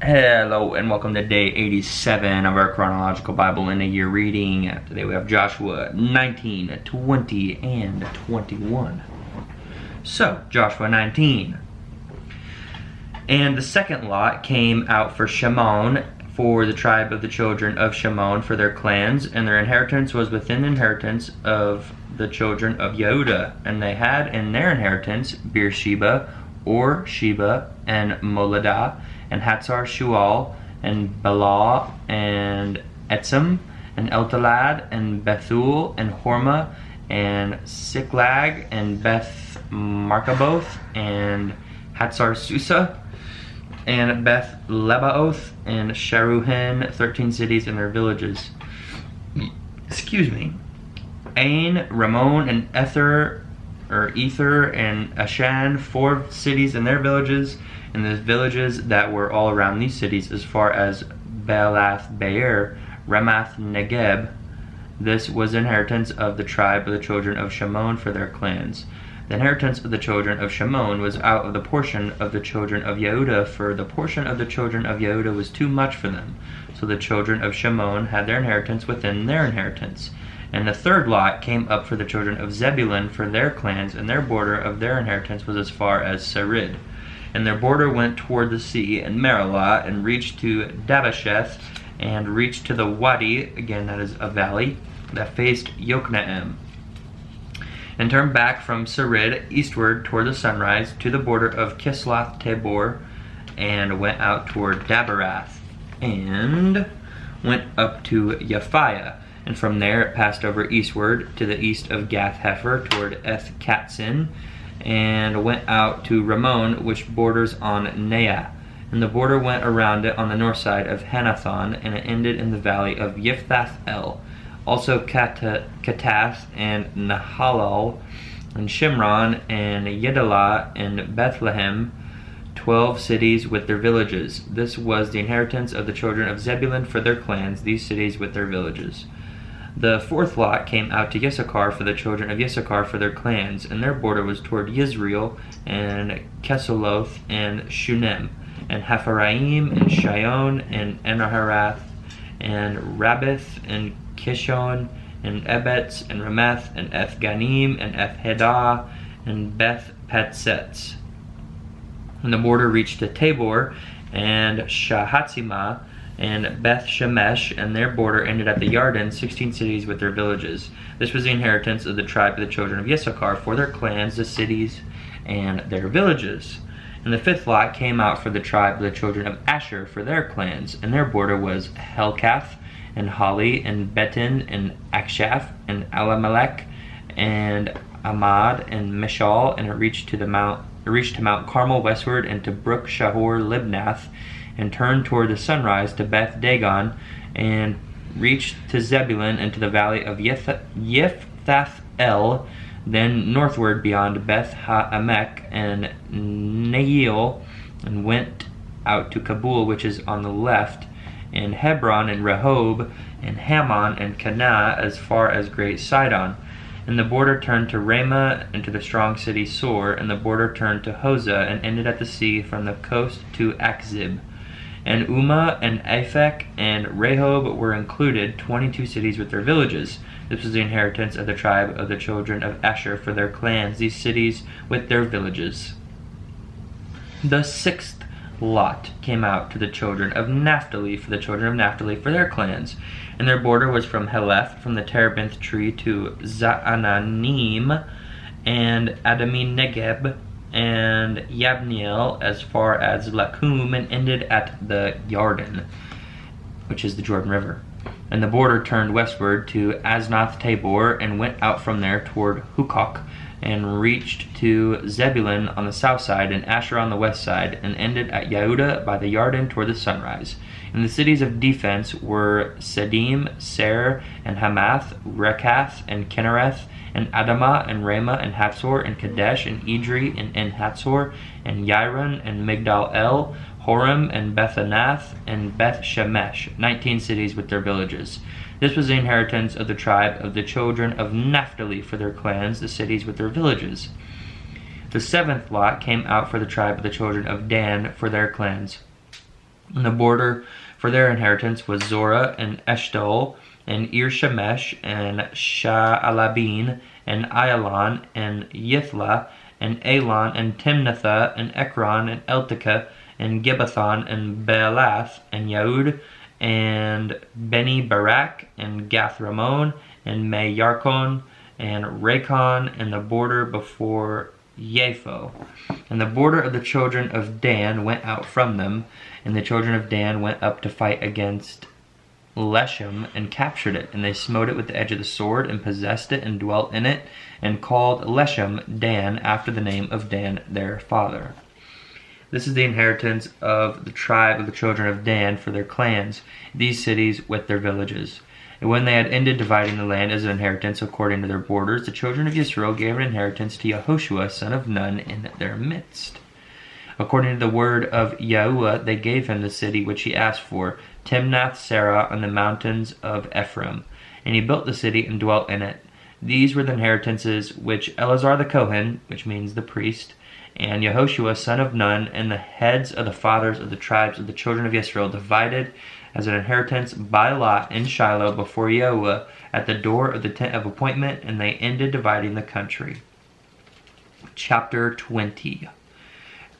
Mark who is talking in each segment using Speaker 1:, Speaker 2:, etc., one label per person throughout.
Speaker 1: Hello and welcome to day 87 of our Chronological Bible in a Year reading. Today we have Joshua 19, 20, and 21. So, Joshua 19. And the second lot came out for Shimon, for the tribe of the children of Shimon, for their clans, and their inheritance was within the inheritance of the children of Yehudah. And they had in their inheritance Beersheba, or Sheba, and Moladah, and Hatzar Shual, and Belah, and Etzim, and Eltalad, and Bethul, and Hormah, and Siklag, and Beth Markaboth, and Hatzar Susa, and Beth Lebaoth, and Sharuhen, 13 cities and their villages. Ain, Ramon, and Ether, and Ashan, 4 cities and their villages, and the villages that were all around these cities as far as Baalath Beer, Ramath Negeb. This was the inheritance of the tribe of the children of Shimon for their clans. The inheritance of the children of Shimon was out of the portion of the children of Yehudah, for the portion of the children of Yehudah was too much for them. So the children of Shimon had their inheritance within their inheritance. And the third lot came up for the children of Zebulun for their clans, and their border of their inheritance was as far as Sarid. And their border went toward the sea and Merilah, and reached to Dabasheth, and reached to the Wadi, again that is a valley, that faced Yokneam, and turned back from Sarid eastward toward the sunrise to the border of Kisloth Tabor, and went out toward Dabarath, and went up to Yaphiah. And from there it passed over eastward to the east of Gath Hefer toward Eth Katzin, and went out to Ramon, which borders on Neah. And the border went around it on the north side of Hanathon, and it ended in the valley of Yiphthah El. Also Katath, and Nahalal, and Shimron, and Yedalah, and Bethlehem, 12 cities with their villages. This was the inheritance of the children of Zebulun for their clans, these cities with their villages. The fourth lot came out to Issachar for the children of Issachar for their clans, and their border was toward Yisrael, and Kesoloth, and Shunem, and Hapharaim, and Shion, and Enaharath, and Rabbith, and Kishon, and Ebetz, and Rameth, and Eth-Ganim, and Eth-Hedah, and Beth-Petzetz. And the border reached to Tabor, and Shahatzimah, and Beth Shemesh, and their border ended at the Yarden, 16 cities with their villages. This was the inheritance of the tribe of the children of Issachar for their clans, the cities, and their villages. And the fifth lot came out for the tribe of the children of Asher for their clans, and their border was Helkath, and Hali, and Betin, and Akshaph, and Alamelech, and Amad, and Mishal, and it reached to Mount Carmel westward, and to Brook Shahor Libnath, and turned toward the sunrise to Beth Dagon, and reached to Zebulun and to the valley of Yiphthah El, then northward beyond Beth Ha-Emek and Neil, and went out to Kabul, which is on the left, and Hebron, and Rehob, and Hammon, and Cana, as far as Great Sidon. And the border turned to Ramah, and to the strong city Sor, and the border turned to Hosah, and ended at the sea from the coast to Akzib. And Umah, and Aphek, and Rehob were included, 22 cities with their villages. This was the inheritance of the tribe of the children of Asher for their clans, these cities with their villages. The sixth lot came out to the children of Naphtali for the children of Naphtali for their clans, and their border was from Heleph, from the terebinth tree, to Zaananim, and Adami Negeb, and Yabniel, as far as Lakum, and ended at the Yarden, which is the Jordan River. And the border turned westward to Aznoth Tabor, and went out from there toward Hukok, and reached to Zebulun on the south side, and Asher on the west side, and ended at Yehudah by the Yarden toward the sunrise. And the cities of defense were Sedim, Ser, and Hamath, Rekath, and Kinnereth, and Adamah, and Ramah, and Hatzor, and Kadesh, and Edrei, and En-Hatzor, and Yiron, and Migdal El, Horem, and Bethanath, and Beth Shemesh, 19 cities with their villages. This was the inheritance of the tribe of the children of Naphtali for their clans, the cities with their villages. The seventh lot came out for the tribe of the children of Dan for their clans. And the border for their inheritance was Zorah, and Eshtaol, and Ir-shemesh, and Sha'alabin, and Ayalon, and Yithla, and Elon, and Timnathah, and Ekron, and Eltekeh, and Gibbethon, and Bealath, and Yahud, and Beni Barak, and Gath-Ramon, and Me-Yarkon, and Racon, and the border before Yapho. And the border of the children of Dan went out from them, and the children of Dan went up to fight against Leshem, and captured it. And they smote it with the edge of the sword, and possessed it, and dwelt in it, and called Leshem Dan, after the name of Dan their father. This is the inheritance of the tribe of the children of Dan for their clans, these cities with their villages. And when they had ended dividing the land as an inheritance according to their borders, the children of Israel gave an inheritance to Yehoshua son of Nun in their midst. According to the word of Yahuwah, they gave him the city which he asked for, Timnath-Serah, on the mountains of Ephraim. And he built the city and dwelt in it. These were the inheritances which Eleazar the Kohen, which means the priest, and Yehoshua son of Nun, and the heads of the fathers of the tribes of the children of Israel divided as an inheritance by lot in Shiloh before Yahuwah at the door of the tent of appointment, and they ended dividing the country. Chapter 20.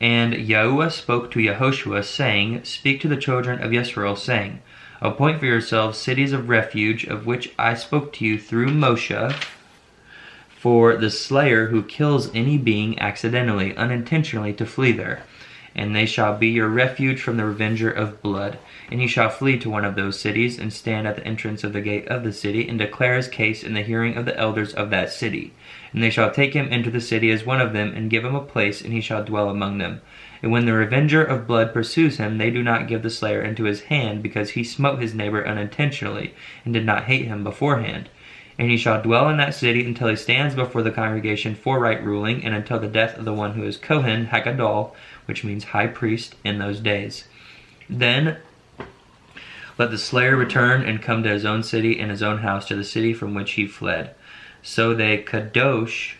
Speaker 1: And Yahuwah spoke to Yehoshua, saying, Speak to the children of Israel, saying, Appoint for yourselves cities of refuge, of which I spoke to you through Moshe, for the slayer who kills any being accidentally, unintentionally, to flee there. And they shall be your refuge from the revenger of blood. And he shall flee to one of those cities, and stand at the entrance of the gate of the city, and declare his case in the hearing of the elders of that city. And they shall take him into the city as one of them, and give him a place, and he shall dwell among them. And when the revenger of blood pursues him, they do not give the slayer into his hand, because he smote his neighbor unintentionally, and did not hate him beforehand. And he shall dwell in that city until he stands before the congregation for right ruling, and until the death of the one who is Kohen, Hagadol, which means high priest, in those days. Then let the slayer return and come to his own city and his own house, to the city from which he fled. So they kadosh,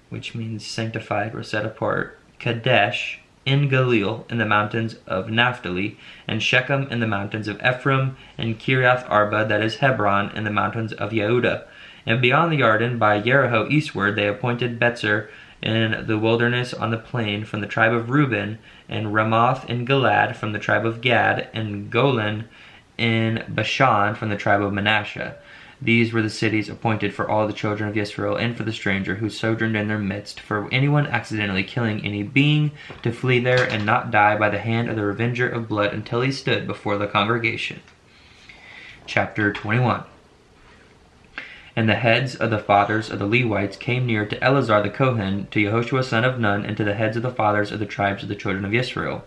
Speaker 1: which means sanctified or set apart, Kadesh, in Galil, in the mountains of Naphtali, and Shechem in the mountains of Ephraim, and Kiriath Arba, that is Hebron, in the mountains of Yehudah. And beyond the Jordan, by Jericho eastward, they appointed Betzer in the wilderness on the plain from the tribe of Reuben, and Ramoth in Gilad from the tribe of Gad, and Golan in Bashan from the tribe of Manasseh. These were the cities appointed for all the children of Israel, and for the stranger who sojourned in their midst, for anyone accidentally killing any being, to flee there and not die by the hand of the revenger of blood until he stood before the congregation. Chapter 21. And the heads of the fathers of the Levites came near to Eleazar the Kohen, to Yehoshua son of Nun, and to the heads of the fathers of the tribes of the children of Israel.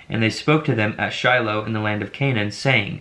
Speaker 1: And they spoke to them at Shiloh in the land of Canaan, saying,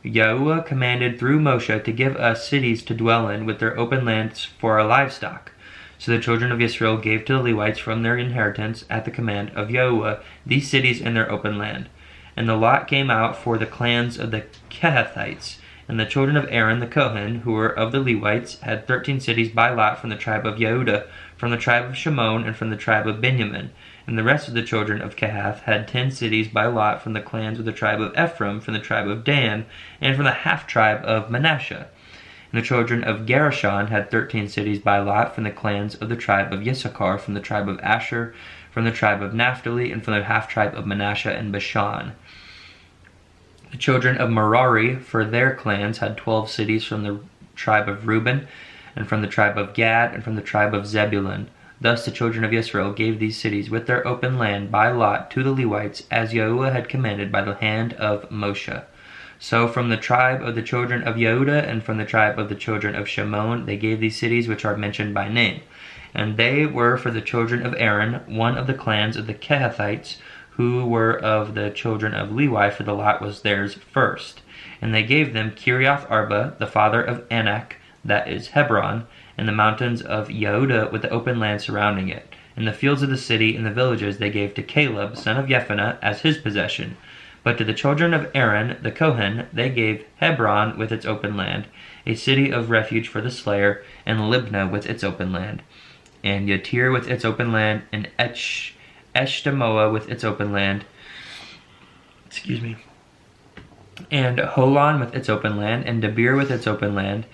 Speaker 1: Yahuwah commanded through Moshe to give us cities to dwell in, with their open lands for our livestock. So the children of Israel gave to the Levites from their inheritance, at the command of Yahuwah, these cities and their open land. And the lot came out for the clans of the Kehathites. And the children of Aaron the Kohen, who were of the Levites, had 13 cities by lot from the tribe of Yehudah, from the tribe of Shimon, and from the tribe of Benjamin. And the rest of the children of Kehath had 10 cities by lot from the clans of the tribe of Ephraim, from the tribe of Dan, and from the half-tribe of Manasseh. And the children of Gershon had 13 cities by lot from the clans of the tribe of Issachar, from the tribe of Asher, from the tribe of Naphtali, and from the half-tribe of Manasseh and Bashan. The children of Merari, for their clans, had 12 cities from the tribe of Reuben, and from the tribe of Gad, and from the tribe of Zebulun. Thus the children of Israel gave these cities with their open land by lot to the Levites, as Yahuwah had commanded by the hand of Moshe. So from the tribe of the children of Yehudah, and from the tribe of the children of Shimon, they gave these cities which are mentioned by name. And they were for the children of Aaron, one of the clans of the Kehathites, who were of the children of Levi, for the lot was theirs first. And they gave them Kiriath Arba, the father of Anak, that is Hebron, and the mountains of Yehudah with the open land surrounding it. And the fields of the city and the villages they gave to Caleb, son of Jephunneh, as his possession. But to the children of Aaron, the Kohen, they gave Hebron with its open land, a city of refuge for the slayer, and Libnah with its open land, and Yatir with its open land, and Eshtemoa with its open land, excuse me, and Holon with its open land, and Debir with its open land,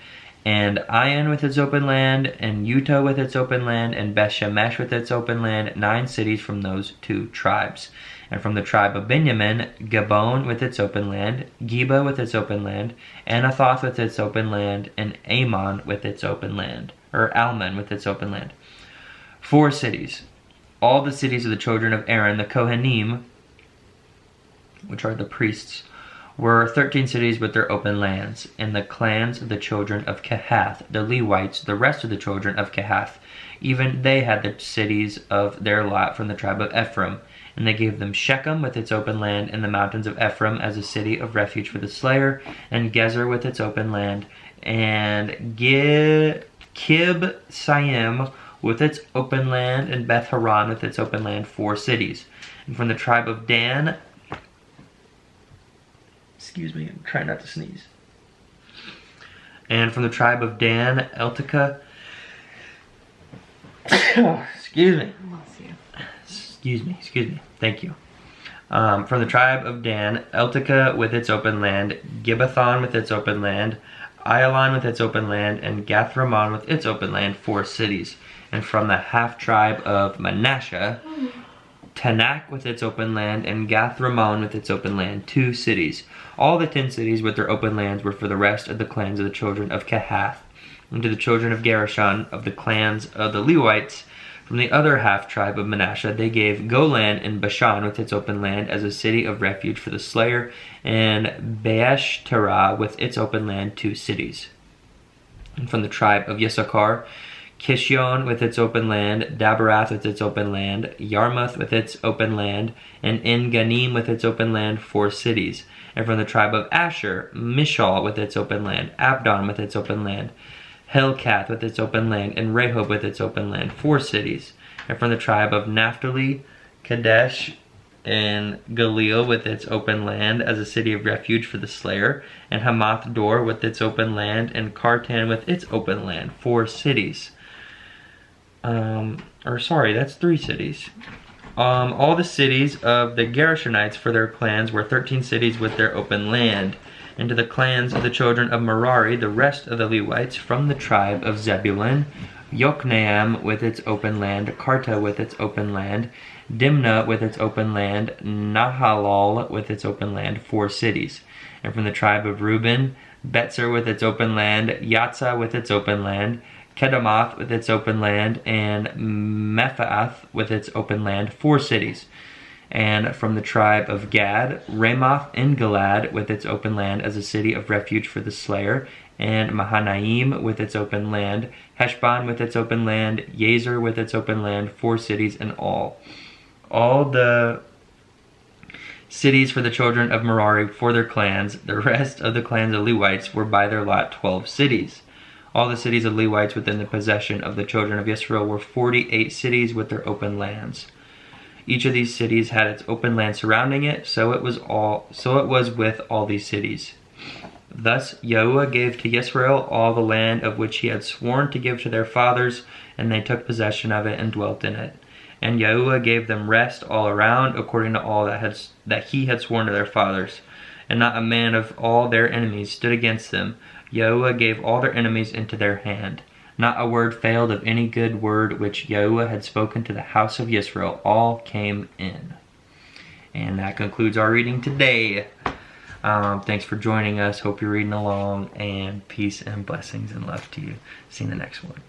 Speaker 1: and Ayan with its open land, and Utah with its open land, and Beth-Shemesh with its open land, 9 cities from those 2 tribes. And from the tribe of Benjamin, Gabon with its open land, Geba with its open land, Anathoth with its open land, and Ammon with its open land, or Almon with its open land. 4 cities. All the cities of the children of Aaron, the Kohanim, which are the priests, were 13 cities with their open lands. And the clans of the children of Kehath, the Levites, the rest of the children of Kehath, even they had the cities of their lot from the tribe of Ephraim. And they gave them Shechem with its open land in the mountains of Ephraim as a city of refuge for the slayer, and Gezer with its open land, and Kib-Saim with its open land, and Beth-Horon with its open land, 4 cities. And from the tribe of Dan, excuse me, I'm trying not to sneeze. And from the tribe of Dan, Eltica, excuse me. Excuse me. Thank you. From the tribe of Dan, Eltica with its open land, Gibbethon with its open land, Ayalon with its open land, and Gath-Rimmon with its open land, 4 cities. And from the half-tribe of Manasseh, Tanakh with its open land, and Gath-Rimmon with its open land, 2 cities. All the 10 cities with their open lands were for the rest of the clans of the children of Kehath. And to the children of Gershon, of the clans of the Levites, from the other half-tribe of Manasseh, they gave Golan in Bashan with its open land as a city of refuge for the slayer, and Beeshterah with its open land, 2 cities. And from the tribe of Issachar, Kishion with its open land, Daberath with its open land, Yarmouth with its open land, and En-Ganim with its open land, 4 cities. And from the tribe of Asher, Mishal with its open land, Abdon with its open land, Helkath with its open land, and Rehob with its open land, 4 cities. And from the tribe of Naphtali, Kadesh and Galil with its open land as a city of refuge for the slayer, and Hamath Dor with its open land, and Kartan with its open land, 4 cities. That's 3 cities. All the cities of the Gershonites for their clans were 13 cities with their open land. And to the clans of the children of Merari, the rest of the Levites, from the tribe of Zebulun, Yokneam with its open land, Karta with its open land, Dimnah with its open land, Nahalal with its open land, 4 cities. And from the tribe of Reuben, Betzer with its open land, Yatzah with its open land, Kedemoth with its open land, and Mephaath with its open land, 4 cities. And from the tribe of Gad, Ramoth in Gilad with its open land as a city of refuge for the slayer, and Mahanaim with its open land, Heshbon with its open land, Yazer with its open land, 4 cities in all. All the cities for the children of Merari for their clans, the rest of the clans of Levites were by their lot 12 cities. All the cities of Levites within the possession of the children of Israel were 48 cities with their open lands. Each of these cities had its open land surrounding it, so it was with all these cities. Thus Yahuwah gave to Israel all the land of which he had sworn to give to their fathers, and they took possession of it and dwelt in it. And Yahuwah gave them rest all around, according to all that he had sworn to their fathers. And not a man of all their enemies stood against them. Yahuwah gave all their enemies into their hand. Not a word failed of any good word which Yahuwah had spoken to the house of Israel. All came in. And that concludes our reading today. Thanks for joining us. Hope you're reading along. And peace and blessings and love to you. See you in the next one.